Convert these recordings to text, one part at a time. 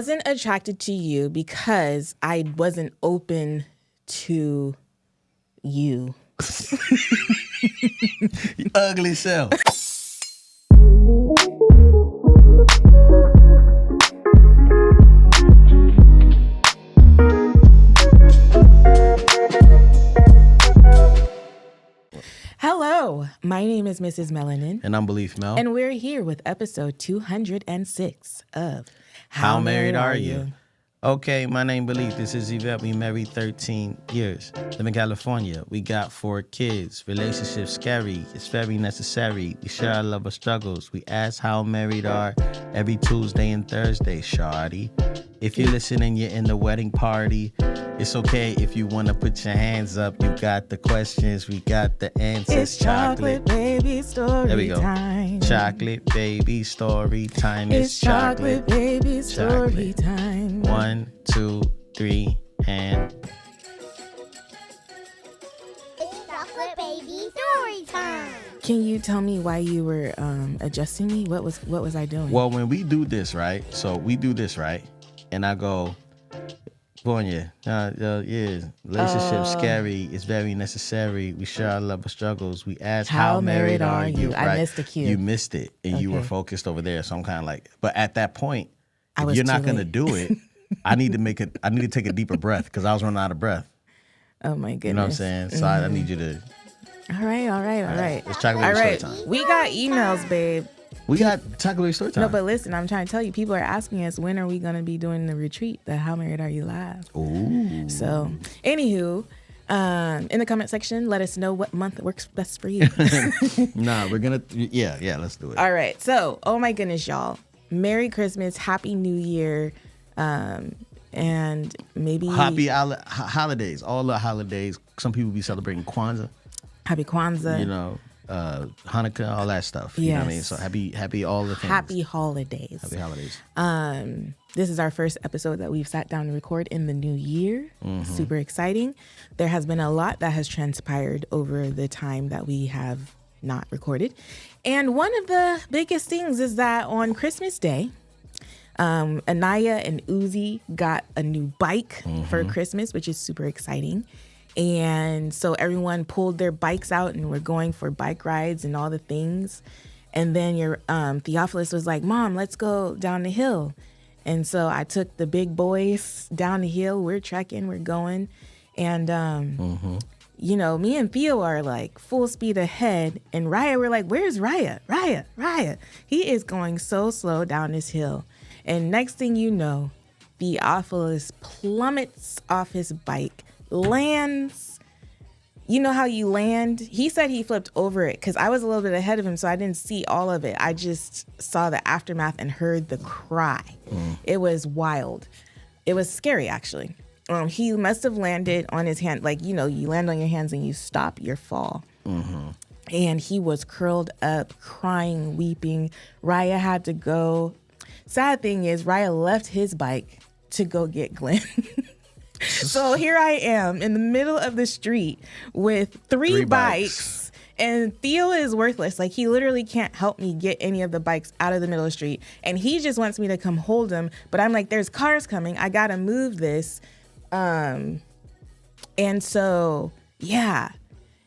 Wasn't attracted to you because I wasn't open to you. You ugly self. Hello, my name is Mrs. Melanin. And I'm BELEAF Mel. And we're here with episode 206 of How Married Are You? Okay, my name BELEAF. This is Yvette. We married 13 years. Live in California. We got 4 kids. Relationships scary. It's very necessary. We share our love of struggles. We ask how married are every Tuesday and Thursday, shawty. If you're listening, you're in the wedding party. It's okay if you want to put your hands up. You got the questions. We got the answers. It's chocolate baby story there we go. time. Chocolate baby story time. It's chocolate baby story time. 1, 2, 3, and... It's chocolate baby story time. Can you tell me why you were adjusting me? What was I doing? Well, when we do this, right? So we do this, right? And I go, Bonya, yeah, relationships scary. It's very necessary. We share our love of struggles. We ask, how married are you? I right? missed the cue. You missed it, and you were Okay. focused over there. So I'm kind of like, but at that point, I if was you're too not going to late. do it, I need to take a deeper breath because I was running out of breath. Oh my goodness. You know what I'm saying? So I need you to. All right. It's chocolate All story right. time. We got emails, babe. We got chocolate story time. No, but listen, I'm trying to tell you, people are asking us, when are we going to be doing the retreat, the How Married Are You Live? Ooh. So, anywho, in the comment section, let us know what month works best for you. Nah, we're gonna. Yeah, let's do it. All right. So, oh my goodness, y'all. Merry Christmas, Happy New Year, and maybe Happy holidays, all the holidays. Some people be celebrating Kwanzaa, Happy Kwanzaa. you know, Hanukkah, all that stuff. You know what I mean? Yes. So happy all the things. Happy holidays. Happy holidays. This is our first episode that we've sat down to record in the new year. Super exciting. There has been a lot that has transpired over the time that we have not recorded. And one of the biggest things is that on Christmas Day, Anaya and Uzi got a new bike for Christmas, which is super exciting. And so everyone pulled their bikes out and we're going for bike rides and all the things. And then your Theophilus was like, Mom, let's go down the hill. And so I took the big boys down the hill. We're trekking, we're going. And, you know, me and Theo are like full speed ahead. And Raya, we're like, where's Raya? Raya. He is going so slow down this hill. And next thing you know, Theophilus plummets off his bike, lands. You know how you land? He said he flipped over it because I was a little bit ahead of him, so I didn't see all of it. I just saw the aftermath and heard the cry. It was wild. It was scary, actually. He must have landed on his hand. Like, you know, you land on your hands and you stop your fall. And he was curled up, crying, weeping. Raya had to go. Sad thing is, Raya left his bike to go get Glenn. So here I am in the middle of the street with three bikes, and Theo is worthless. Like, he literally can't help me get any of the bikes out of the middle of the street. And he just wants me to come hold him. But I'm like, there's cars coming. I got to move this. And so, yeah.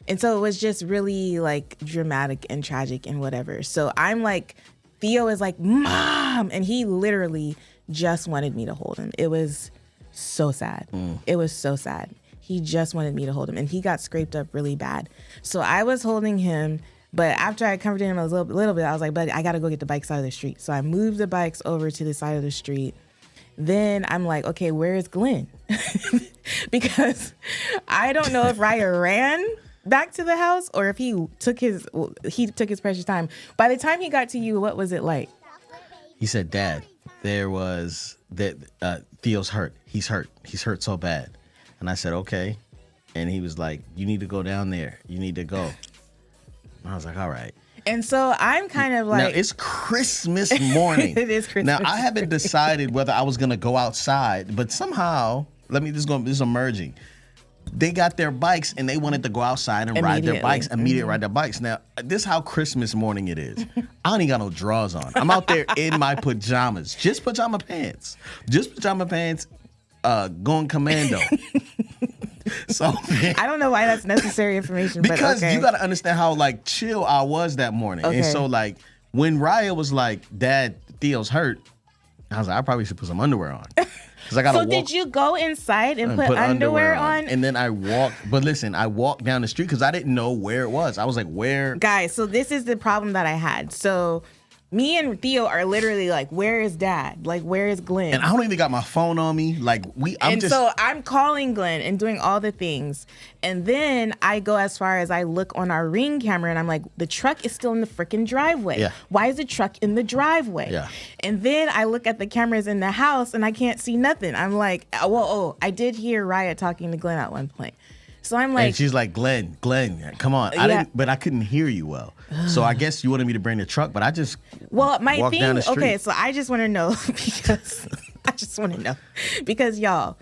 And so it was just really like dramatic and tragic and whatever. So I'm like, Theo is like, Mom. And he literally just wanted me to hold him. It was so sad. It was so sad. He just wanted me to hold him, and he got scraped up really bad. So I was holding him, but after I comforted him a little bit, I was like, but I got to go get the bikes out of the street. So I moved the bikes over to the side of the street. Then I'm like, okay, where is Glenn? Because I don't know if Raya ran back to the house or if he took his precious time. By the time he got to you, what was it like? He said, Dad, Theo's hurt. He's hurt so bad. And I said, okay. And he was like, you need to go down there. You need to go. And I was like, all right. And so I'm kind of like... Now, it's Christmas morning. It is Christmas. Now, I haven't decided whether I was going to go outside, but somehow, this is emerging. they got their bikes and they wanted to go outside and ride their bikes, ride their bikes. Now, this is how Christmas morning it is. I don't even got no drawers on. I'm out there in my pajamas, just pajama pants, going commando. So I don't know why that's necessary information, because but okay. you got to understand how like chill I was that morning. Okay. And so like when Raya was like, Dad, Theo's hurt, I was like, I probably should put some underwear on. I gotta so did you go inside and put underwear on? And then I walked, but listen, I walked down the street because I didn't know where it was. I was like, where? Guys, so this is the problem that I had. So me and Theo are literally like, where is Dad? Like, where is Glenn? And I don't even got my phone on me. Like so I'm calling Glenn and doing all the things. And then I go as far as I look on our Ring camera and I'm like, the truck is still in the freaking driveway. Yeah. Why is the truck in the driveway? Yeah. And then I look at the cameras in the house and I can't see nothing. I'm like, I did hear Raya talking to Glenn at one point. So I'm like, and she's like, Glenn, come on. But I couldn't hear you well. So I guess you wanted me to bring the truck, but I just walked down the street. Okay, so I just want to know because y'all,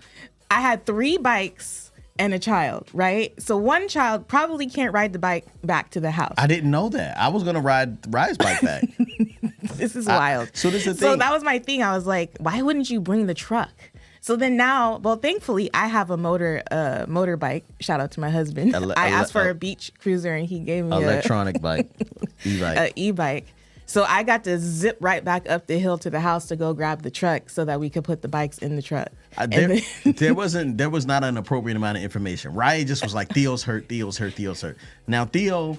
I had 3 bikes and a child, right? So one child probably can't ride the bike back to the house. I didn't know that. I was gonna ride Raya's bike back. This is wild. So this is the thing. So that was my thing. I was like, why wouldn't you bring the truck? So then now, well, thankfully, I have a motorbike. Shout out to my husband. I asked for a beach cruiser, and he gave me electronic bike, e-bike. An e-bike. So I got to zip right back up the hill to the house to go grab the truck so that we could put the bikes in the truck. There was not an appropriate amount of information. Raya just was like, Theo's hurt. Now Theo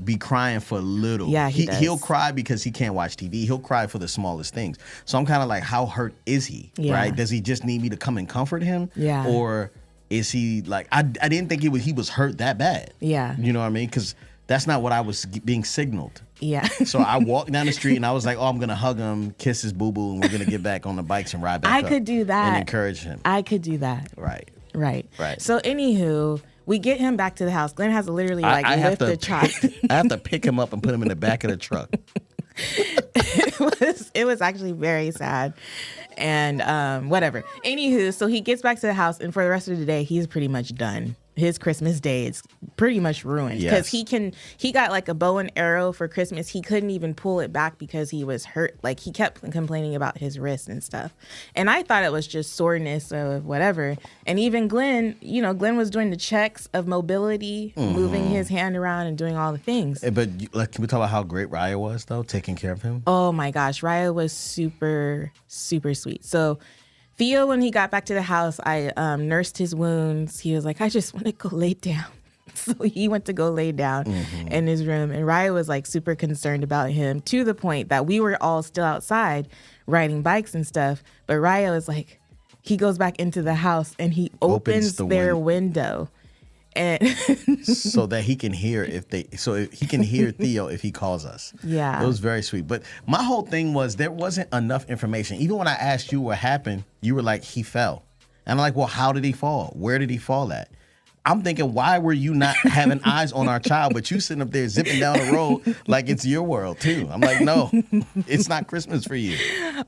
be crying for little. Yeah, he'll cry because he can't watch TV. He'll cry for the smallest things. So I'm kind of like, how hurt is he? Yeah. Right? Does he just need me to come and comfort him? Yeah. Or is he like, I didn't think he was hurt that bad. Yeah. You know what I mean? Because that's not what I was being signaled. Yeah. So I walked down the street and I was like, oh, I'm going to hug him, kiss his boo-boo, and we're going to get back on the bikes and ride back I could do that. and encourage him. I could do that. Right. So anywho, we get him back to the house. Glenn has to literally lift the truck. I have to pick him up and put him in the back of the truck. It was actually very sad. And whatever. Anywho, so he gets back to the house, and for the rest of the day, he's pretty much done. His Christmas day is pretty much ruined because he got like a bow and arrow for Christmas. He couldn't even pull it back because he was hurt. Like he kept complaining about his wrist and stuff. And I thought it was just soreness or whatever. And even Glenn, Glenn was doing the checks of mobility, moving his hand around and doing all the things. But can we talk about how great Raya was though, taking care of him? Oh my gosh, Raya was super, super sweet. So Theo, when he got back to the house, I nursed his wounds. He was like, I just want to go lay down. So he went to go lay down in his room. And Raya was like super concerned about him to the point that we were all still outside riding bikes and stuff. But Raya was like, he goes back into the house and he opens their window. And so that he can hear he can hear Theo if he calls us. Yeah. It was very sweet. But my whole thing was there wasn't enough information. Even when I asked you what happened, you were like, he fell. And I'm like, well, how did he fall? Where did he fall at? I'm thinking, why were you not having eyes on our child, but you sitting up there zipping down the road like it's your world too? I'm like, no, it's not Christmas for you.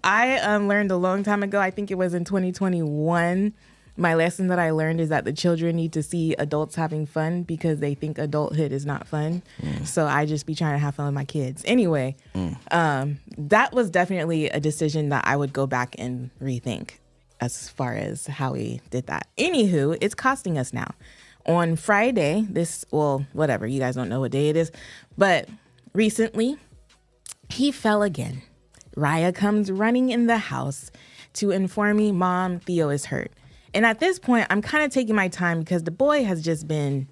I learned a long time ago, I think it was in 2021, my lesson that I learned is that the children need to see adults having fun because they think adulthood is not fun. So I just be trying to have fun with my kids. Anyway, that was definitely a decision that I would go back and rethink as far as how we did that. Anywho, it's costing us now. On Friday, whatever, you guys don't know what day it is, but recently he fell again. Raya comes running in the house to inform me, Mom, Theo is hurt. And at this point, I'm kind of taking my time because the boy has just been,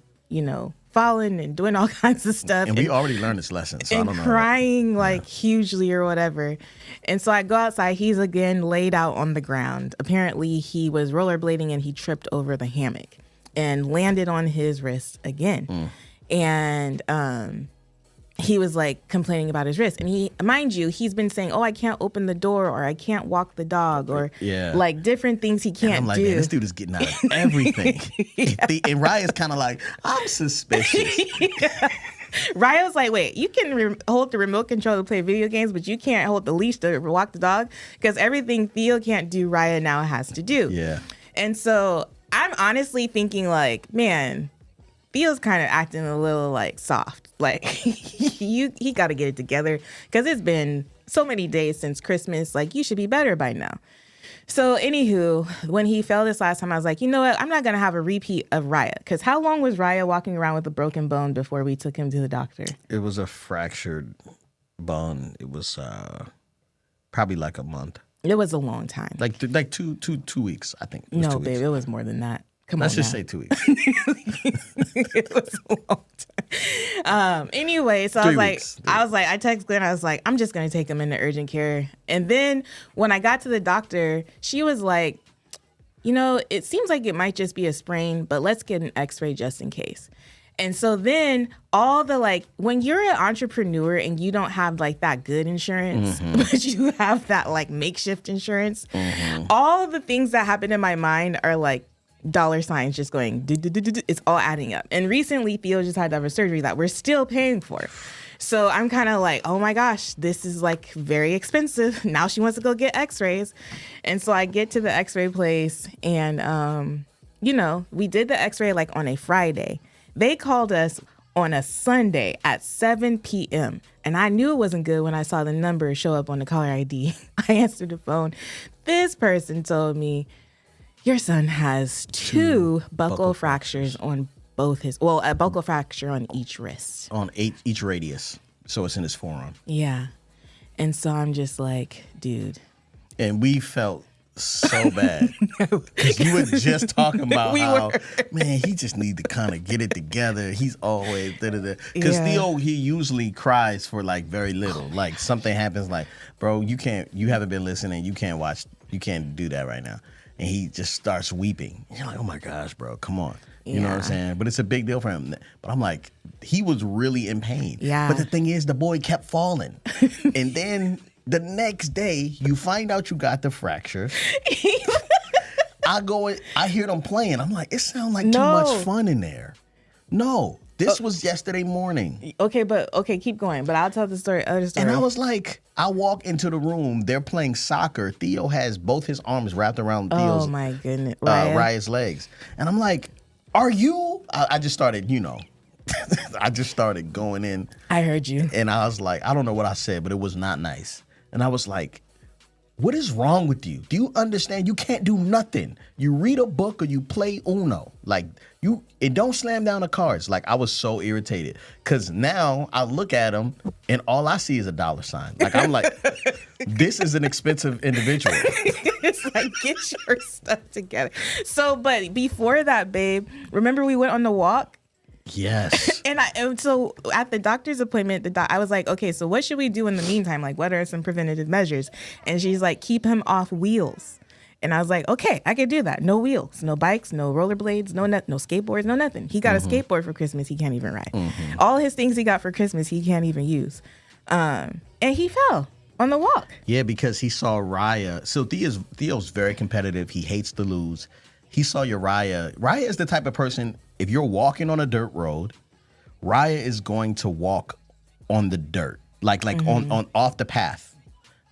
falling and doing all kinds of stuff. And we already learned this lesson, so I don't know. Crying hugely or whatever. And so I go outside. He's again laid out on the ground. Apparently, he was rollerblading and he tripped over the hammock and landed on his wrist again. And he was like complaining about his wrist. And mind you, he's been saying, I can't open the door or I can't walk the dog or like different things he can't I'm like, do. Man, this dude is getting out of everything. And Raya's kind of like, I'm suspicious. Raya was like, wait, you can hold the remote control to play video games, but you can't hold the leash to walk the dog? Because everything Theo can't do, Raya now has to do. Yeah. And so I'm honestly thinking like, man, Theo's kind of acting a little like soft. Like he got to get it together because it's been so many days since Christmas. Like you should be better by now. So anywho, when he fell this last time, I was like, you know what? I'm not going to have a repeat of Raya. Because how long was Raya walking around with a broken bone before we took him to the doctor? It was a fractured bone. It was probably like a month. It was a long time. Like 2 weeks, I think. No, babe, it was more than that. Let's just say 2 weeks. It was a long time. Anyway, so I was like, I texted Glenn, I was like, I'm just going to take him into urgent care. And then when I got to the doctor, she was like, you know, it seems like it might just be a sprain, but let's get an x-ray just in case. And so then all the like, when you're an entrepreneur and you don't have like that good insurance, but you have that like makeshift insurance, all the things that happen in my mind are like dollar signs just going, it's all adding up. And recently Theo just had to have a surgery that we're still paying for. So I'm kind of like, oh my gosh, this is like very expensive. Now she wants to go get x-rays. And so I get to the x-ray place and, you know, we did the x-ray like on a Friday. They called us on a Sunday at 7 p.m. And I knew it wasn't good when I saw the number show up on the caller ID. I answered the phone. This person told me, your son has two buckle fractures on both his, well, a buckle fracture on each wrist. On each radius. So it's in his forearm. Yeah. And so I'm just like, dude. And we felt so bad. Because you were just talking about man, he just need to kind of get it together. He's always because Theo, he usually cries for like very little. Like something happens like, bro, you haven't been listening. You can't do that right now. And he just starts weeping. You're like, oh my gosh, bro, come on. You know what I'm saying? But it's a big deal for him. But I'm like, he was really in pain. Yeah. But the thing is, the boy kept falling. And then the next day, you find out you got the fracture. I hear them playing. I'm like, it sounds like too much fun in there. No, this was yesterday morning. Okay, keep going. But I'll tell the other story. And I was like, I walk into the room. They're playing soccer. Theo has both his arms wrapped around Theo's, oh my goodness, Raya's legs. And I'm like, are you? I just started, I just started going in. I heard you. And I was like, I don't know what I said, but it was not nice. And I was like, what is wrong with you? Do you understand? You can't do nothing. You read a book or you play Uno. Like, it don't slam down the cards. Like, I was so irritated. Because now I look at him and all I see is a dollar sign. Like, I'm like, this is an expensive individual. It's like, get your stuff together. So, but before that, babe, remember we went on the walk? Yes. And so at the doctor's appointment, I was like, okay, so what should we do in the meantime? Like, what are some preventative measures? And she's like, keep him off wheels. And I was like, okay, I could do that. No wheels, no bikes, no rollerblades, no skateboards, no nothing. He got a skateboard for Christmas. He can't even ride. All his things he got for Christmas, he can't even use. And he fell on the walk. Yeah, because he saw Raya. So Theo's very competitive. He hates to lose. He saw Raya. Raya is the type of person, if you're walking on a dirt road, Raya is going to walk on the dirt, like on off the path.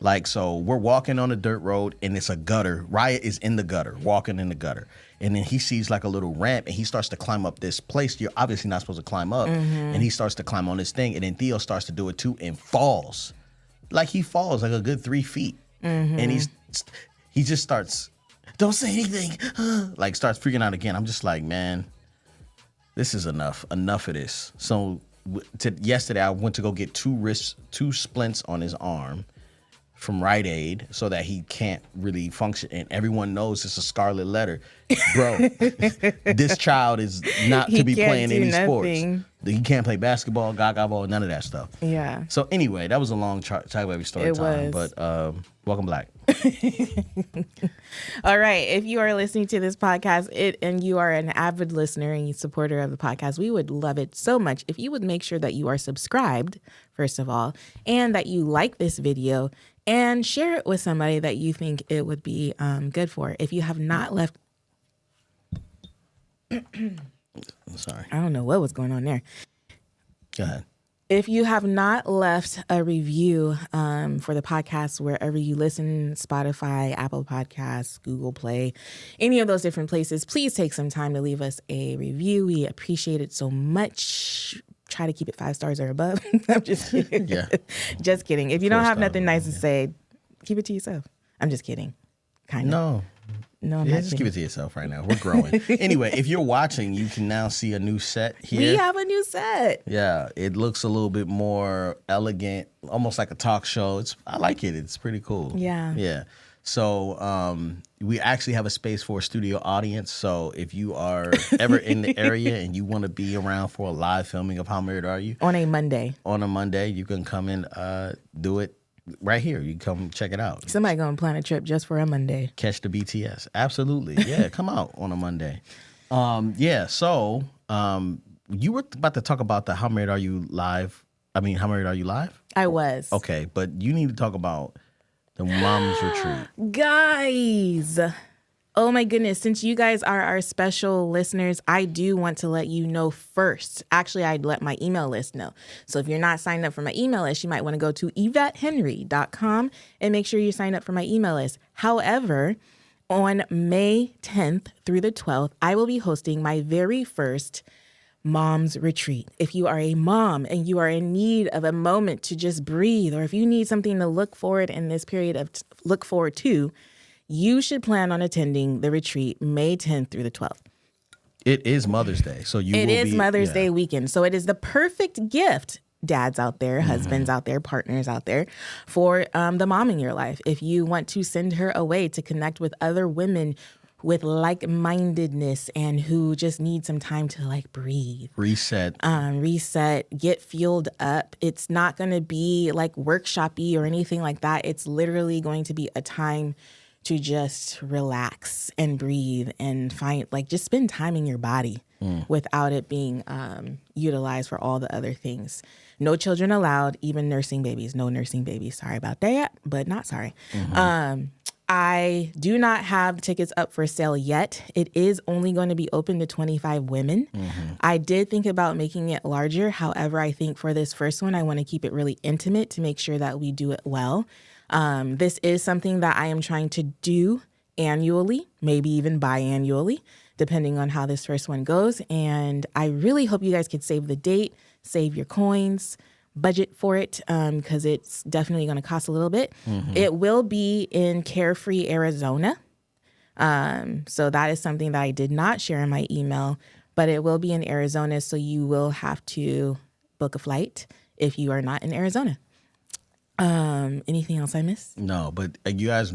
Like, so we're walking on a dirt road and it's a gutter. Raya is in the gutter, walking in the gutter. And then he sees like a little ramp and he starts to climb up this place you're obviously not supposed to climb up. And he starts to climb on this thing. And then Theo starts to do it too and falls. Like he falls like a good 3 feet. And he just starts, don't say anything. Like starts freaking out again. I'm just like, man, this is enough. Enough of this. So yesterday I went to go get two splints on his arm from Rite Aid so that he can't really function. And everyone knows it's a scarlet letter. Bro, this child is not to be playing any sports. He can't play basketball, gaga ball, none of that stuff. Yeah. So anyway, that was a long Baby story time. Was. But welcome back. All right. If you are listening to this podcast and you are an avid listener and supporter of the podcast, we would love it so much if you would make sure that you are subscribed, first of all, and that you like this video and share it with somebody that you think it would be good for. If you have not left... Sorry. I don't know what was going on there. Go ahead. If you have not left a review for the podcast wherever you listen, Spotify, Apple Podcasts, Google Play, any of those different places, please take some time to leave us a review. We appreciate it so much. Try to keep it 5 stars or above. I'm just kidding. Yeah. Just kidding. If you 4 don't have stars nothing nice to say, keep it to yourself. I'm just kidding. Kind of. No, I'm Yeah, not just kidding. keep it to yourself right now. We're growing. Anyway, if you're watching, you can now see a new set here. We have a new set. Yeah, it looks a little bit more elegant, almost like a talk show. I like it. It's pretty cool. Yeah. Yeah. So we actually have a space for a studio audience. So if you are ever in the area and you want to be around for a live filming of How Married Are You? On a Monday. On a Monday, you can come and do it right here. You can come check it out. Somebody gonna plan a trip just for a Monday. Catch the BTS. Absolutely. Yeah, come out on a Monday. So you were about to talk about the How Married Are You live? How Married Are You live? I was. Okay, but you need to talk about the Mom's Retreat. Guys, oh my goodness, since you guys are our special listeners, I do want to let you know first. Actually, I'd let my email list know. So if you're not signed up for my email list, you might want to go to yvettehenry.com and make sure you sign up for my email list. However, on May 10th through the 12th, I will be hosting my very first Mom's Retreat. If you are a mom and you are in need of a moment to just breathe, or if you need something to look forward in this period of look forward to, you should plan on attending the retreat May 10th through the 12th. It is Mother's Day, so It is Mother's Day weekend, so it is the perfect gift, dads out there, husbands out there, partners out there, for the mom in your life. If you want to send her away to connect with other women with like-mindedness and who just need some time to breathe. Reset, get fueled up. It's not going to be like workshop-y or anything like that. It's literally going to be a time to just relax and breathe and just spend time in your body without it being utilized for all the other things. No children allowed, even nursing babies. No nursing babies. Sorry about that, but not sorry. I do not have tickets up for sale yet. It is only going to be open to 25 women. I did think about making it larger. However, I think for this first one, I want to keep it really intimate to make sure that we do it well. This is something that I am trying to do annually, maybe even biannually, depending on how this first one goes. And I really hope you guys could save the date, save your coins, budget for it, because it's definitely going to cost a little bit. It will be in Carefree, Arizona. So that is something that I did not share in my email, but it will be in Arizona. So you will have to book a flight if you are not in Arizona. Anything else I missed? No, but you guys,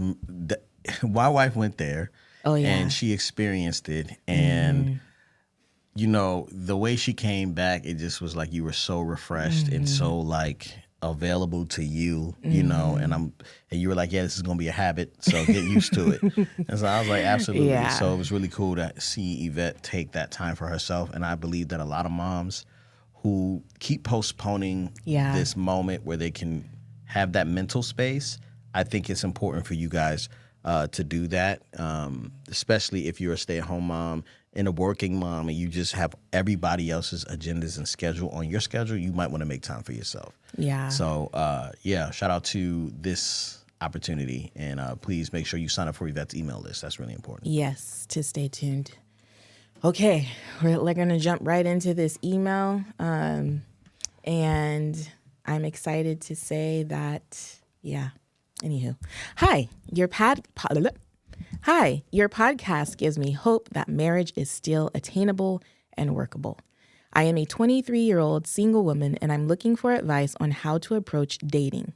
my wife went there. Oh, yeah. And she experienced it. And, the way she came back, it just was like you were so refreshed and so available to you, and you were like, yeah, this is going to be a habit. So get used to it. And so I was like, absolutely. Yeah. So it was really cool to see Yvette take that time for herself. And I believe that a lot of moms who keep postponing this moment where they can have that mental space, I think it's important for you guys to do that, especially if you're a stay-at-home mom and a working mom and you just have everybody else's agendas and schedule on your schedule. You might want to make time for yourself. Yeah. So, shout out to this opportunity. And please make sure you sign up for Yvette's email list. That's really important. Yes, to stay tuned. Okay, we're going to jump right into this email. And I'm excited to say that, anywho. Hi, your podcast gives me hope that marriage is still attainable and workable. I am a 23-year-old single woman, and I'm looking for advice on how to approach dating.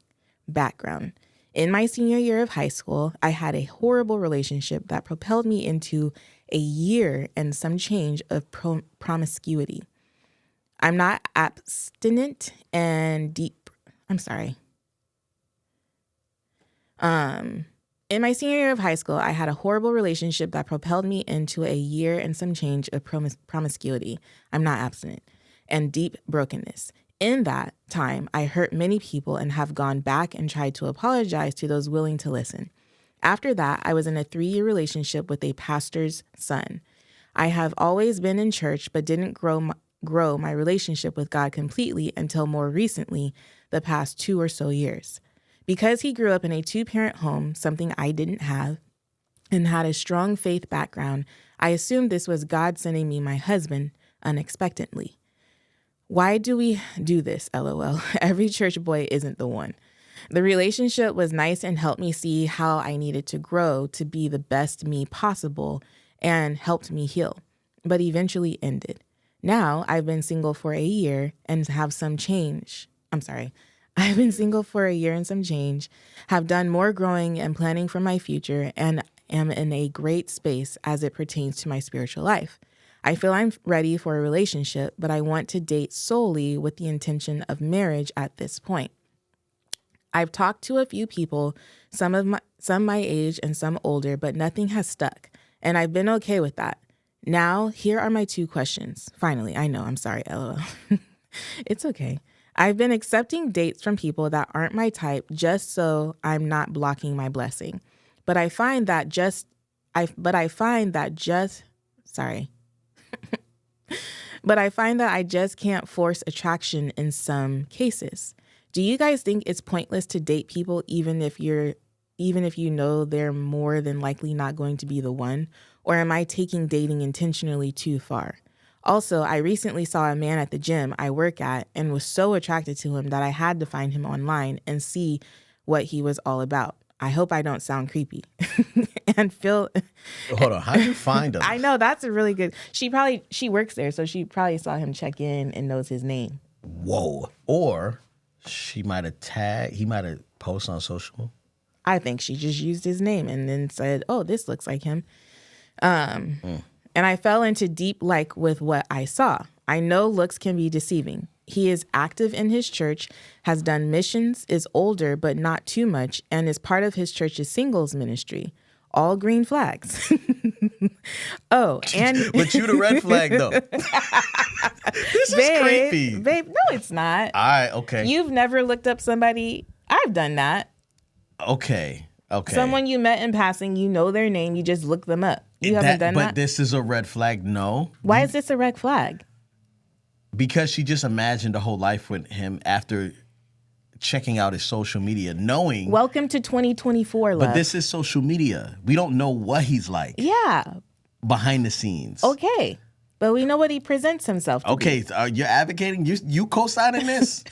Background. In my senior year of high school, I had a horrible relationship that propelled me into a year and some change of promiscuity. I'm not abstinent and deep. In my senior year of high school, I had a horrible relationship that propelled me into a year and some change of promiscuity. I'm not abstinent and deep brokenness. In that time, I hurt many people and have gone back and tried to apologize to those willing to listen. After that, I was in a 3-year relationship with a pastor's son. I have always been in church, but didn't grow grow my relationship with God completely until more recently, the past 2 or so years. Because he grew up in a 2-parent home, something I didn't have, and had a strong faith background, I assumed this was God sending me my husband unexpectedly. Why do we do this, LOL? Every church boy isn't the one. The relationship was nice and helped me see how I needed to grow to be the best me possible and helped me heal, but eventually ended. Now I've been single for a year and have some change. I've been single for a year and some change, have done more growing and planning for my future, and am in a great space as it pertains to my spiritual life. I feel I'm ready for a relationship, but I want to date solely with the intention of marriage at this point. I've talked to a few people, some my age and some older, but nothing has stuck, and I've been okay with that. Now, here are my 2 questions. Finally, I know, I'm sorry, LOL. It's okay. I've been accepting dates from people that aren't my type just so I'm not blocking my blessing. But I find that I just can't force attraction in some cases. Do you guys think it's pointless to date people even if you know they're more than likely not going to be the one? Or am I taking dating intentionally too far? Also, I recently saw a man at the gym I work at and was so attracted to him that I had to find him online and see what he was all about. I hope I don't sound creepy. And Phil. Hold on, how'd you find him? I know, that's a really good. She works there, so she probably saw him check in and knows his name. Whoa. Or he might have posted on social. I think she just used his name and then said, "Oh, this looks like him." And I fell into deep like with what I saw. I know looks can be deceiving. He is active in his church, has done missions, is older but not too much, and is part of his church's singles ministry. All green flags. Oh, and but you the red flag though. This is creepy. Babe, no, it's not. All right, okay. You've never looked up somebody. I've done that. Okay. Someone you met in passing, you know their name, you just look them up. You haven't done that? But this is a red flag, no. Why is this a red flag? Because she just imagined a whole life with him after checking out his social media, knowing. Welcome to 2024, love. But this is social media. We don't know what he's like. Yeah. Behind the scenes. Okay. But we know what he presents himself to be. You're advocating? You co-signing this?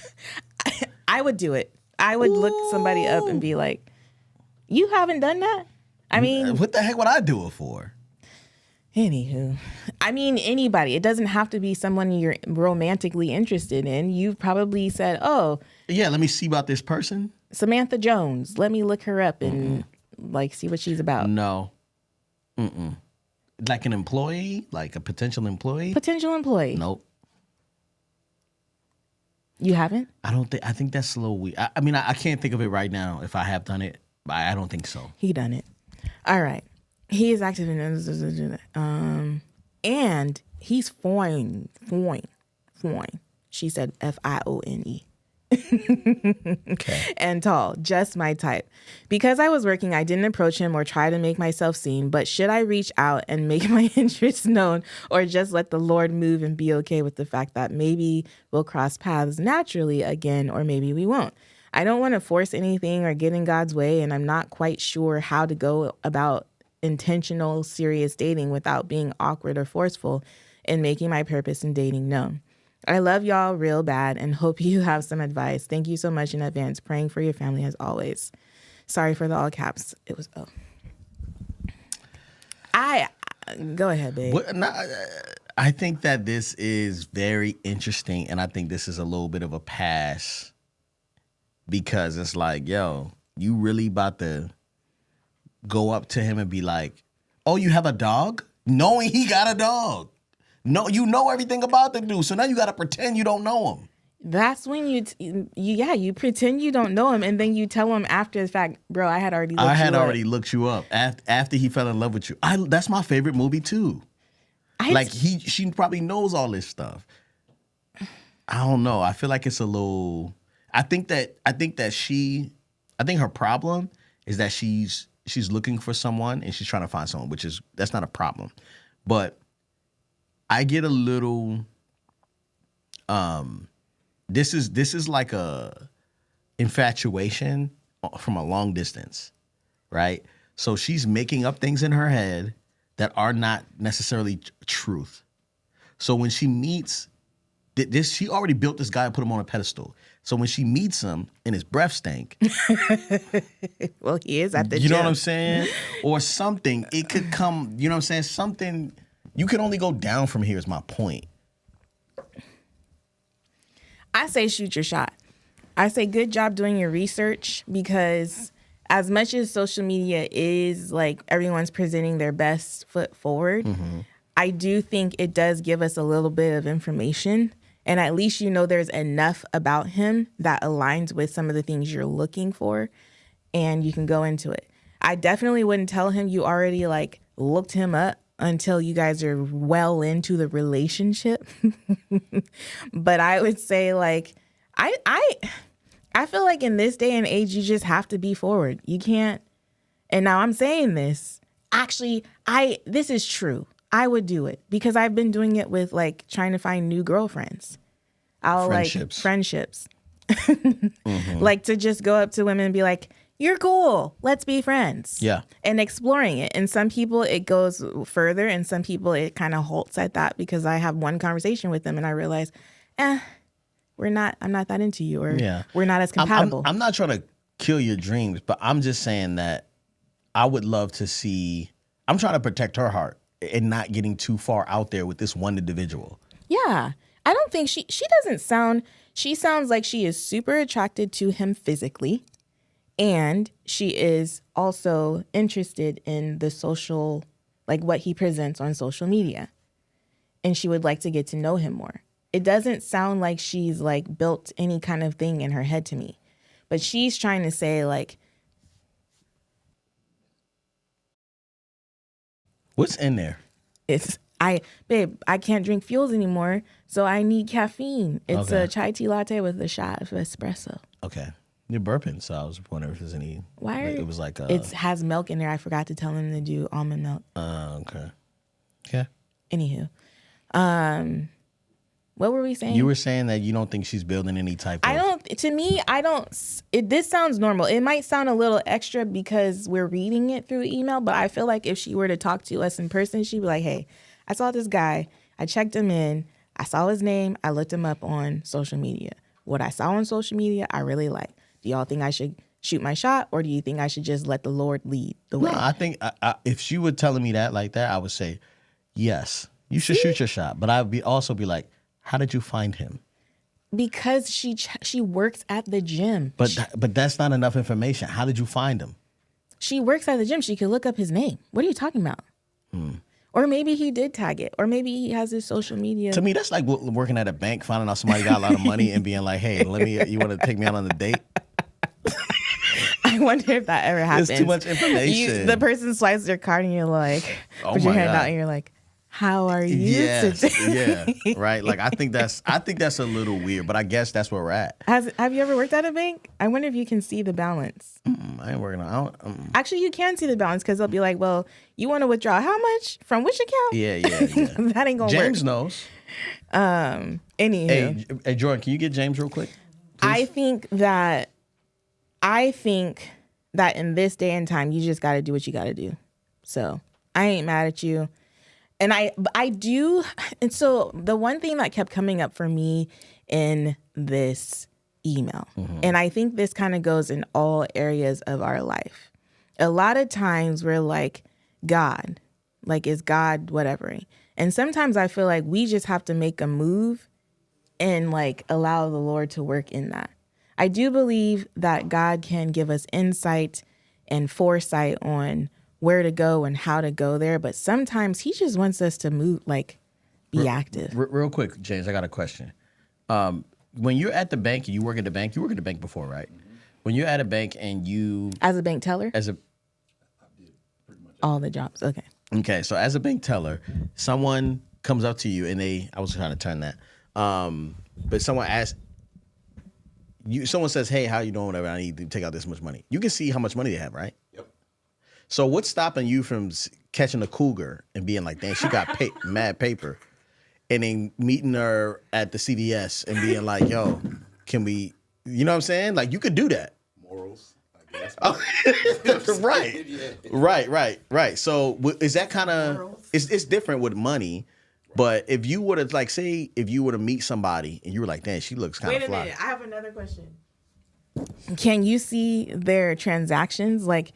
I would do it. I would look somebody up and be like, you haven't done that? I mean. What the heck would I do it for? Anywho. I mean, anybody. It doesn't have to be someone you're romantically interested in. You've probably said, oh. Yeah, let me see about this person. Samantha Jones. Let me look her up and see what she's about. No. Like an employee? Like a potential employee? Potential employee. Nope. You haven't? I think that's a little weird. I can't think of it right now if I have done it, but I don't think so. He done it. All right. He is active in and he's fine. She said FIONE. Okay. And tall, just my type. Because I was working, I didn't approach him or try to make myself seen, but should I reach out and make my interests known or just let the Lord move and be okay with the fact that maybe we'll cross paths naturally again or maybe we won't? I don't want to force anything or get in God's way, and I'm not quite sure how to go about intentional, serious dating without being awkward or forceful and making my purpose in dating known. I love y'all real bad and hope you have some advice. Thank you so much in advance. Praying for your family as always. Sorry for the all caps. It was, go ahead, babe. I think that this is very interesting, and I think this is a little bit of a pass because it's like, yo, you really about to go up to him and be like, oh, you have a dog? Knowing he got a dog. No, you know everything about the dude, so now you got to pretend you don't know him. That's when you pretend you don't know him, and then you tell him after the fact, bro, I had already looked you up after he fell in love with you. That's my favorite movie too. She probably knows all this stuff. I don't know. I feel like it's a little. I think her problem is that she's looking for someone and she's trying to find someone, that's not a problem, but I get a little This is like a infatuation from a long distance, right? So she's making up things in her head that are not necessarily truth. So when she meets this, she already built this guy and put him on a pedestal. So when she meets him and his breath stank, well, he is at the you gym. know what I'm saying? Or something, it could come, you know what I'm saying? Something, you can only go down from here is my point. I say shoot your shot. I say good job doing your research, because as much as social media is like everyone's presenting their best foot forward, I do think it does give us a little bit of information. And at least you know there's enough about him that aligns with some of the things you're looking for, and you can go into it. I definitely wouldn't tell him you already like looked him up until you guys are well into the relationship. But I would say like, I feel like in this day and age, you just have to be forward. You can't. And now I'm saying this. Actually, this is true. I would do it because I've been doing it with like trying to find new girlfriends. Friendships. Like to just go up to women and be like, you're cool. Let's be friends. Yeah. And exploring it. And some people it goes further, and some people it kind of halts at that, because I have one conversation with them and I realize, I'm not that into you, or we're not as compatible. I'm not trying to kill your dreams, but I'm just saying that I would love to see, I'm trying to protect her heart and not getting too far out there with this one individual. Yeah. I don't think she sounds like she is super attracted to him physically, and she is also interested in the social, like what he presents on social media, and she would like to get to know him more. It doesn't sound like she's like built any kind of thing in her head to me, but she's trying to say like, what's in there? I can't drink fuels anymore, so I need caffeine. It's a chai tea latte with a shot of espresso. Okay. You're burping, so I was wondering if there's any. It was like it has milk in there. I forgot to tell him to do almond milk. Okay. Okay. Anywho, what were we saying? You were saying that you don't think she's building any type of... This sounds normal. It might sound a little extra because we're reading it through email, but I feel like if she were to talk to us in person, she'd be like, hey, I saw this guy. I checked him in. I saw his name. I looked him up on social media. What I saw on social media, I really like. Do y'all think I should shoot my shot, or do you think I should just let the Lord lead the way? No, I think if she were telling me that like that, I would say, yes, you should shoot your shot. But I'd also be like, how did you find him? Because she works at the gym. But that's not enough information. How did you find him? She works at the gym. She could look up his name. What are you talking about? Or maybe he did tag it. Or maybe he has his social media. To me, that's like working at a bank, finding out somebody got a lot of money and being like, hey, you want to take me out on a date? I wonder if that ever happens. It's too much information. The person swipes their card and you're like, put your hand out and you're like, how are you today? Yeah, right. Like I think that's a little weird, but I guess that's where we're at. Have you ever worked at a bank? I wonder if you can see the balance. I ain't working on. Actually, you can see the balance because they'll be like, "Well, you want to withdraw how much from which account?" Yeah. That ain't gonna work. James knows. Anywho, hey, Jordan, can you get James real quick? Please? I think that in this day and time, you just got to do what you got to do. So I ain't mad at you. And I do. And so the one thing that kept coming up for me in this email, and I think this kind of goes in all areas of our life. A lot of times we're like, God, like, is God whatever? And sometimes I feel like we just have to make a move and like allow the Lord to work in that. I do believe that God can give us insight and foresight on where to go and how to go there. But sometimes he just wants us to move, like be active. Real quick, James, I got a question. When you're at the bank and you work at the bank before, right? When you're at a bank and you... As a bank teller? All the jobs, okay. Okay, so as a bank teller, someone comes up to you and I was trying to turn that. But someone says, hey, how you doing, whatever, I need to take out this much money. You can see how much money they have, right? Yep. So what's stopping you from catching a cougar and being like, damn, she got mad paper, and then meeting her at the CVS and being like, yo, can we, you know what I'm saying? Like, you could do that. Morals, I guess. Right. Yeah. Right. So is that kind of, it's different with money, but if you were to, like, say, if you were to meet somebody and you were like, damn, she looks kind of fly. Wait a minute, I have another question. Can you see their transactions? Like,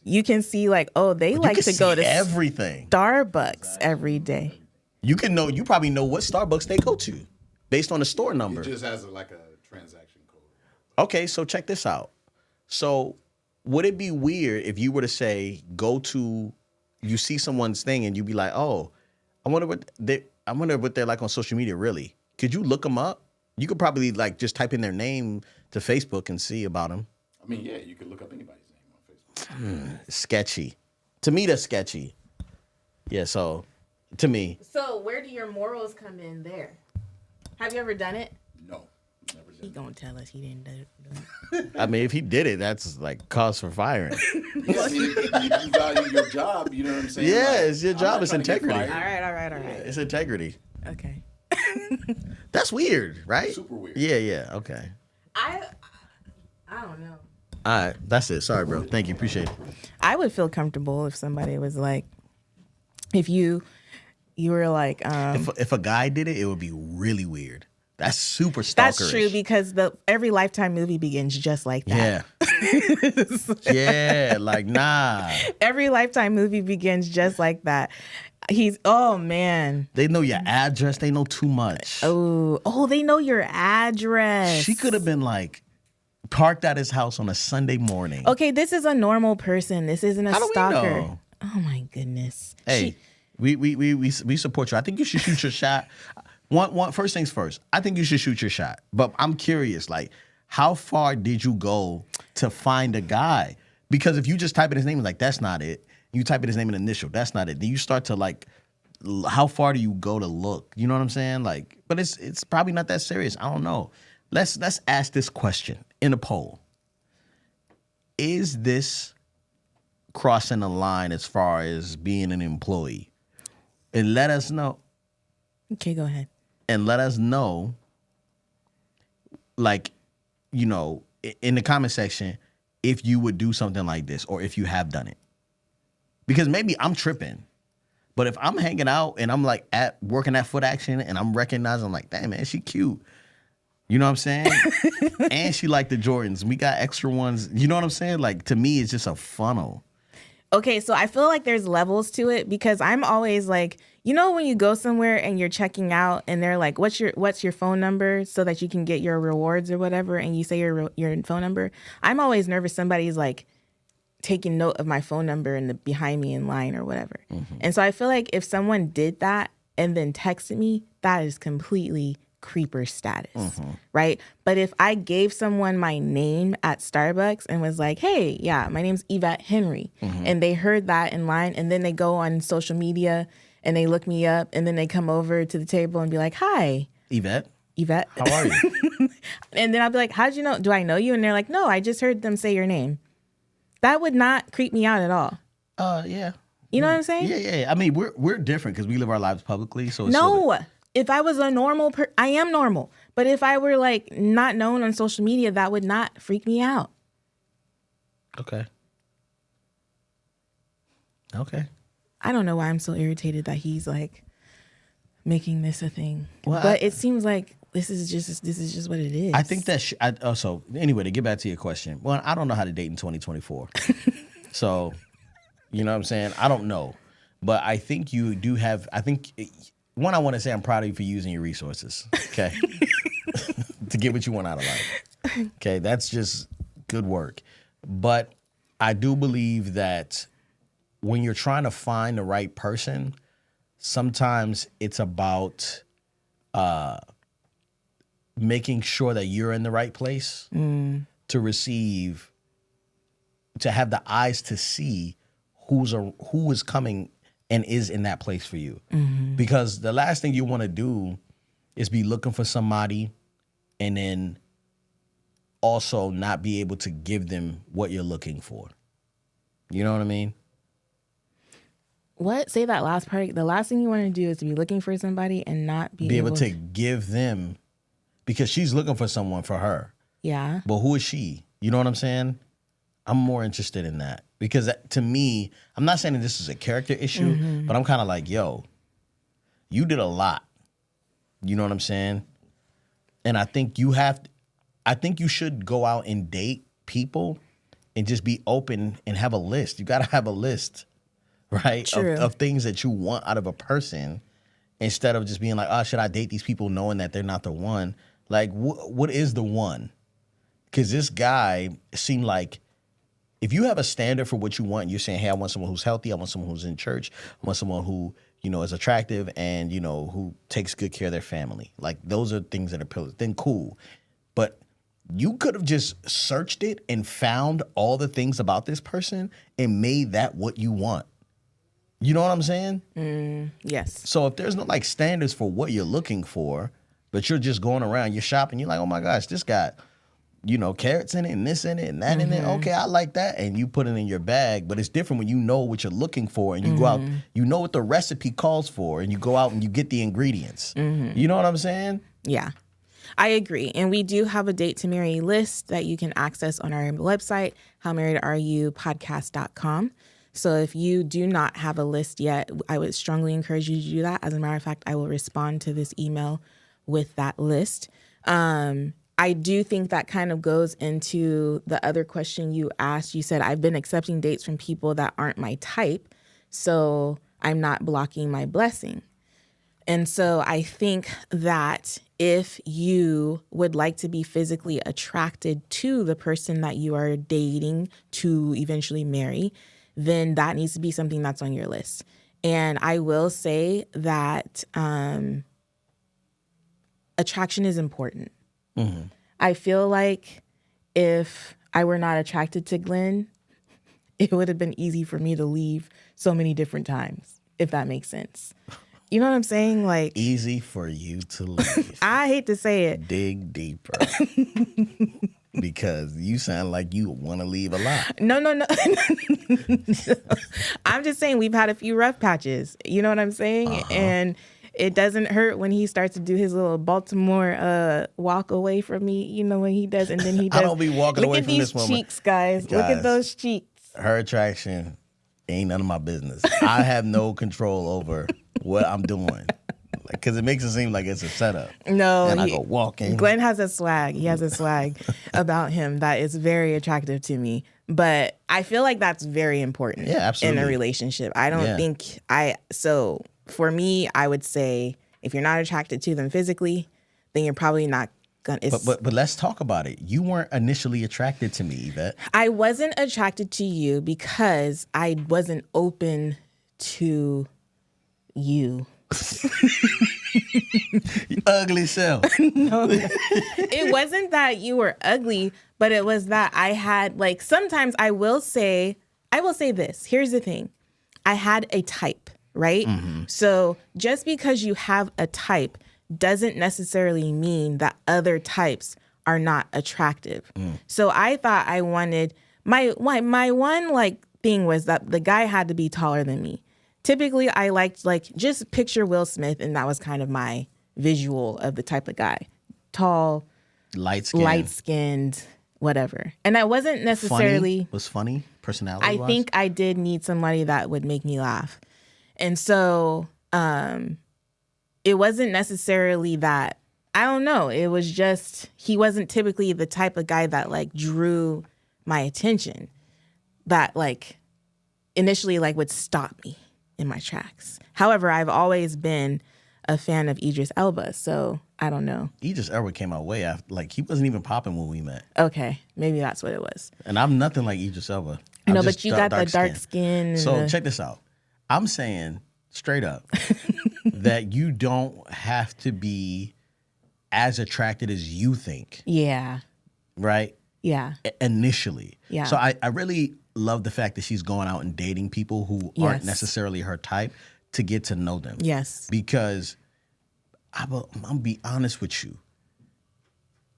you can see, like, oh, they like to go to everything. Starbucks every day. You probably know what Starbucks they go to based on the store number. It just has like a transaction code. Okay, so check this out. So would it be weird if you were to say, you see someone's thing and you be like, oh, I wonder what they're like on social media, really. Could you look them up? You could probably like just type in their name to Facebook and see about them. I mean, yeah, you could look up anybody's name on Facebook. Sketchy. To me, that's sketchy. Yeah, so to me. So where do your morals come in there? Have you ever done it? No, never He did. gonna tell us he didn't do it. I mean, if he did it, that's like cause for firing. Yeah, I mean, if you value your job, you know what I'm saying? Yeah, Like, it's your I'm job, not it's trying to get integrity. fired. All right. It's integrity. Okay. That's weird, right? Super weird. Yeah, okay. I don't know. All right, that's it. Sorry, bro. Thank you. Appreciate it. I would feel comfortable if somebody was like, if you were like, If a guy did it, it would be really weird. That's super stalkerish. that's true because every Lifetime movie begins just like that. Yeah. Yeah, like, nah. Every Lifetime movie begins just like that. Oh man. They know your address. They know too much. Oh, they know your address. She could have been like parked at his house on a Sunday morning. Okay, this is a normal person. This isn't a How do we stalker. know? Oh my goodness. Hey, we support you. I think you should shoot your shot. First things first. I think you should shoot your shot. But I'm curious, like, how far did you go to find a guy? Because if you just type in his name, like, that's not it. You type in his name and initial, that's not it. Then you start to like, how far do you go to look? You know what I'm saying? Like, but it's probably not that serious. I don't know. Let's ask this question in a poll. Is this crossing the line as far as being an employee? And let us know. Okay, go ahead. And let us know, like, you know, in the comment section, if you would do something like this or if you have done it. Because maybe I'm tripping. But if I'm hanging out and I'm like working at Foot Action and I'm recognizing, like, damn, man, she cute. You know what I'm saying? And she like the Jordans. We got extra ones. You know what I'm saying? Like, to me, it's just a funnel. Okay, so I feel like there's levels to it because I'm always like, you know, when you go somewhere and you're checking out and they're like, what's your phone number so that you can get your rewards or whatever, and you say your phone number. I'm always nervous somebody's like taking note of my phone number and behind me in line or whatever. Mm-hmm. And so I feel like if someone did that and then texted me, that is completely creeper status, right? But if I gave someone my name at Starbucks and was like, hey, yeah, my name's Yvette Henry, and they heard that in line, and then they go on social media and they look me up, and then they come over to the table and be like, hi. Yvette, How are you? And then I'll be like, how'd you know? Do I know you? And they're like, no, I just heard them say your name. That would not creep me out at all. Yeah. You know what I'm saying? Yeah. I mean, we're different because we live our lives publicly. So it's no, if I was a normal I am normal. But if I were like not known on social media, that would not freak me out. Okay. I don't know why I'm so irritated that he's like making this a thing. Well, but it seems like this is just what it is. I think that so anyway, to get back to your question, well, I don't know how to date in 2024. So, you know what I'm saying? I don't know. But I think you do have, I want to say I'm proud of you for using your resources, okay? To get what you want out of life. Okay, that's just good work. But I do believe that when you're trying to find the right person, sometimes it's about making sure that you're in the right place to receive, to have the eyes to see who is coming and is in that place for you. Mm-hmm. Because the last thing you want to do is be looking for somebody and then also not be able to give them what you're looking for. You know what I mean? What? Say that last part. The last thing you want to do is to be looking for somebody and not be able to give them, because she's looking for someone for her. Yeah. But who is she? You know what I'm saying? I'm more interested in that because to me, I'm not saying that this is a character issue, but I'm kind of like, yo, you did a lot. You know what I'm saying? And I think you should go out and date people and just be open and have a list. You got to have a list, right? Of things that you want out of a person instead of just being like, oh, should I date these people knowing that they're not the one? Like, what is the one? Because this guy seemed like, if you have a standard for what you want, you're saying, hey, I want someone who's healthy, I want someone who's in church, I want someone who, is attractive and, who takes good care of their family. Like, those are things that are pillars. Then cool. But you could have just searched it and found all the things about this person and made that what you want. You know what I'm saying? Yes. So if there's no standards for what you're looking for, but you're just going around, you're shopping, you're like, oh my gosh, this got, carrots in it and this in it and that in it. Okay, I like that. And you put it in your bag. But it's different when you know what you're looking for and you go out, you know what the recipe calls for and you go out and you get the ingredients. You know what I'm saying? Yeah, I agree. And we do have a date to marry list that you can access on our website, howmarriedareyoupodcast.com. So if you do not have a list yet, I would strongly encourage you to do that. As a matter of fact, I will respond to this email with that list. I do think that kind of goes into the other question you asked. You said, I've been accepting dates from people that aren't my type, so I'm not blocking my blessing. And so I think that if you would like to be physically attracted to the person that you are dating to eventually marry, then that needs to be something that's on your list. And I will say that attraction is important. I feel like if I were not attracted to Glenn, it would have been easy for me to leave so many different times, if that makes sense. You know what I'm saying? Like, easy for you to leave. I hate to say it. Dig deeper. Because you sound like you want to leave a lot. No. I'm just saying we've had a few rough patches. You know what I'm saying? And it doesn't hurt when he starts to do his little Baltimore walk away from me, when he does. And then he does. I don't be walking away from this woman. Look at these cheeks, guys. Look at those cheeks. Her attraction ain't none of my business. I have no control over what I'm doing. Because it makes it seem like it's a setup. No. And I go walking. Glenn has a swag. He has a swag about him that is very attractive to me. But I feel like that's very important in a relationship. I don't think so for me, I would say if you're not attracted to them physically, then you're probably not gonna. But let's talk about it. You weren't initially attracted to me, Yvette. I wasn't attracted to you because I wasn't open to you. You ugly self. No, it wasn't that you were ugly, but it was that I had sometimes I will say this. Here's the thing. I had a type, right? So just because you have a type doesn't necessarily mean that other types are not attractive. So I thought I wanted my one thing was that the guy had to be taller than me. Typically, I liked just picture Will Smith, and that was kind of my visual of the type of guy. Tall, light-skinned, whatever. And that wasn't necessarily... Funny, personality-wise? I think I did need somebody that would make me laugh. And so it wasn't necessarily that... I don't know. It was just... He wasn't typically the type of guy that, drew my attention. That, initially, would stop me in my tracks. However, I've always been a fan of Idris Elba, so I don't know. Idris Elba came out way after, he wasn't even popping when we met. Okay, maybe that's what it was. And I'm nothing like Idris Elba. No, but you got the dark skin. So check this out. I'm saying straight up that you don't have to be as attracted as you think. Yeah. Right? Yeah. Initially. Yeah. So I really love the fact that she's going out and dating people who aren't necessarily her type to get to know them. Yes. Because I'm going to be honest with you.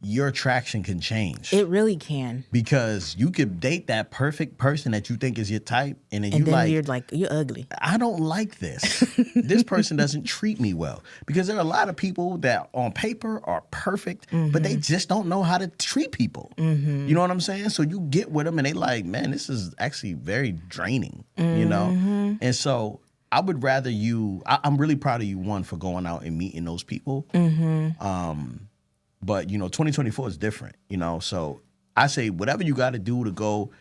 your attraction can change. It really can. Because you could date that perfect person that you think is your type, and then you're like, you're ugly. I don't like this. This person doesn't treat me well. Because there are a lot of people that on paper are perfect, but they just don't know how to treat people. You know what I'm saying? So you get with them and they like, man, this is actually very draining, you know? And so I would rather I'm really proud of you, one, for going out and meeting those people. But, 2024 is different, So I say whatever you got to do to go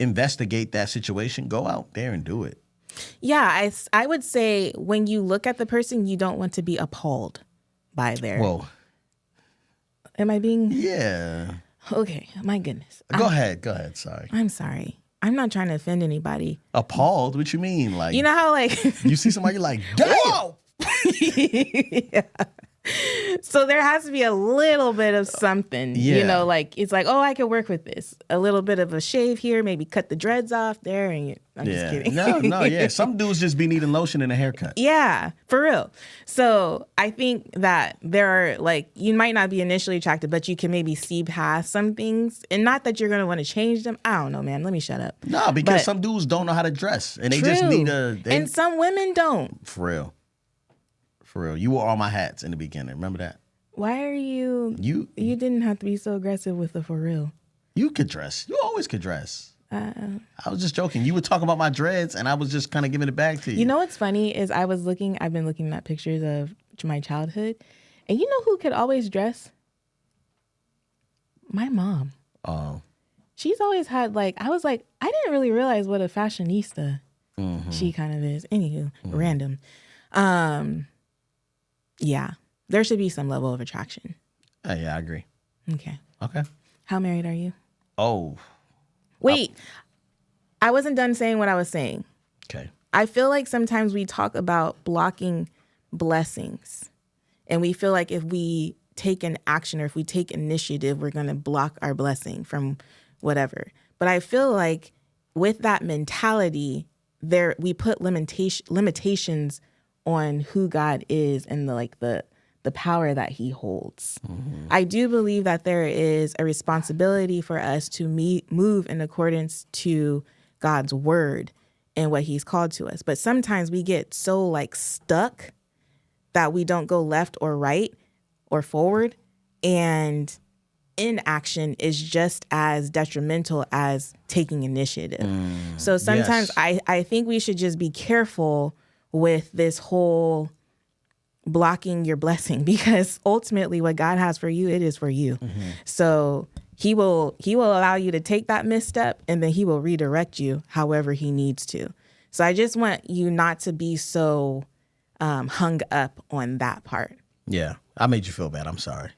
investigate that situation, go out there and do it. Yeah, I would say when you look at the person, you don't want to be appalled by their... Whoa. Am I being... Yeah. Okay, my goodness. Go ahead. Sorry. I'm sorry. I'm not trying to offend anybody. Appalled? What you mean? Like, you know how like... you see somebody, you're like, damn! Whoa! Yeah. So there has to be a little bit of something, like it's like, oh, I can work with this. A little bit of a shave here, maybe cut the dreads off there. And I'm just kidding. No, yeah. Some dudes just be needing lotion and a haircut. Yeah, for real. So I think that there are like, you might not be initially attracted, but you can maybe see past some things. And not that you're going to want to change them. I don't know, man. Let me shut up. No, because some dudes don't know how to dress and they just need and some women don't. For real. You wore all my hats in the beginning. Remember that? Why are you... You didn't have to be so aggressive with the for real. You could dress. You always could dress. I was just joking. You were talking about my dreads, and I was just kind of giving it back to you. You know what's funny is I've been looking at pictures of my childhood, and you know who could always dress? My mom. Oh. She's always had I was like, I didn't really realize what a fashionista she kind of is. Anywho, random. Yeah, there should be some level of attraction. Yeah, I agree. Okay. Okay. How married are you? Oh. Wait, I wasn't done saying what I was saying. Okay. I feel like sometimes we talk about blocking blessings, and we feel like if we take an action or if we take initiative, we're going to block our blessing from whatever. But I feel like with that mentality, we put limitations on who God is and the power that he holds. I do believe that there is a responsibility for us to move in accordance to God's word and what he's called to us. But sometimes we get so stuck that we don't go left or right or forward, and inaction is just as detrimental as taking initiative. So sometimes yes. I think we should just be careful with this whole blocking your blessing, because ultimately what God has for you, it is for you. So he will allow you to take that misstep, and then he will redirect you however he needs to. So I just want you not to be so hung up on that part. Yeah, I made you feel bad. I'm sorry.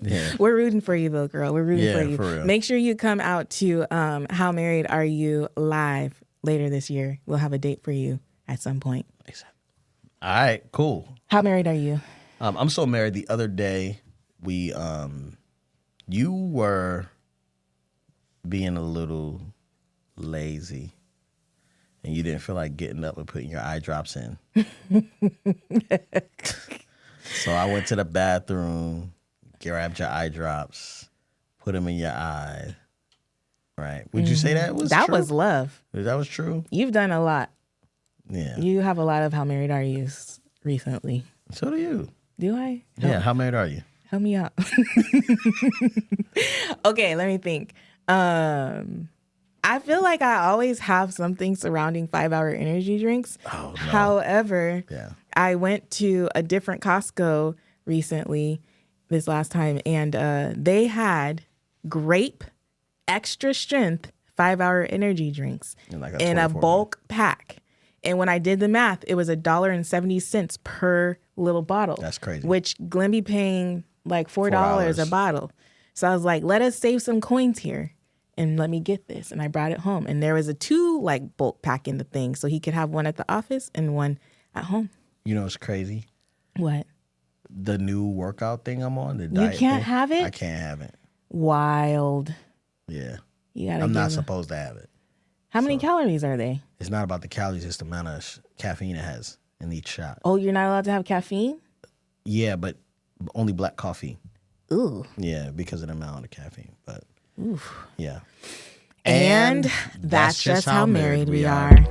Yeah. We're rooting for you though, girl. We're rooting for you. For real. Make sure you come out to How Married Are You live later this year. We'll have a date for you at some point. All right, cool. How married are you? I'm so married. The other day, you were being a little lazy, and you didn't feel like getting up and putting your eye drops in. So I went to the bathroom, grabbed your eye drops, put them in your eye. Right? Would you say that was that true? Was love? That was true. You've done a lot. Yeah. You have a lot of How Married Are Yous recently. So do you. Do I? Yeah. How married are you? Help me out. Okay, let me think. I feel like I always have something surrounding 5-hour energy drinks. Oh, no. However, I went to a different Costco recently this last time, and they had grape extra strength 5-hour energy drinks in a bulk pack. And when I did the math, it was $1.70 per little bottle. That's crazy. Which Glenn be paying like $4 a bottle. So I was like, let us save some coins here and let me get this. And I brought it home. And there was a 2 bulk pack in the thing. So he could have one at the office and one at home. You know what's crazy? What? The new workout thing I'm on, the diet You can't thing, have it? I can't have it. Wild. Yeah. You gotta I'm not supposed to have it. How many calories are they? It's not about the calories, it's the amount of caffeine it has in each shot. Oh, you're not allowed to have caffeine? Yeah, but only black coffee. Ooh. Yeah, because of the amount of caffeine. But yeah. And that's just how married we are.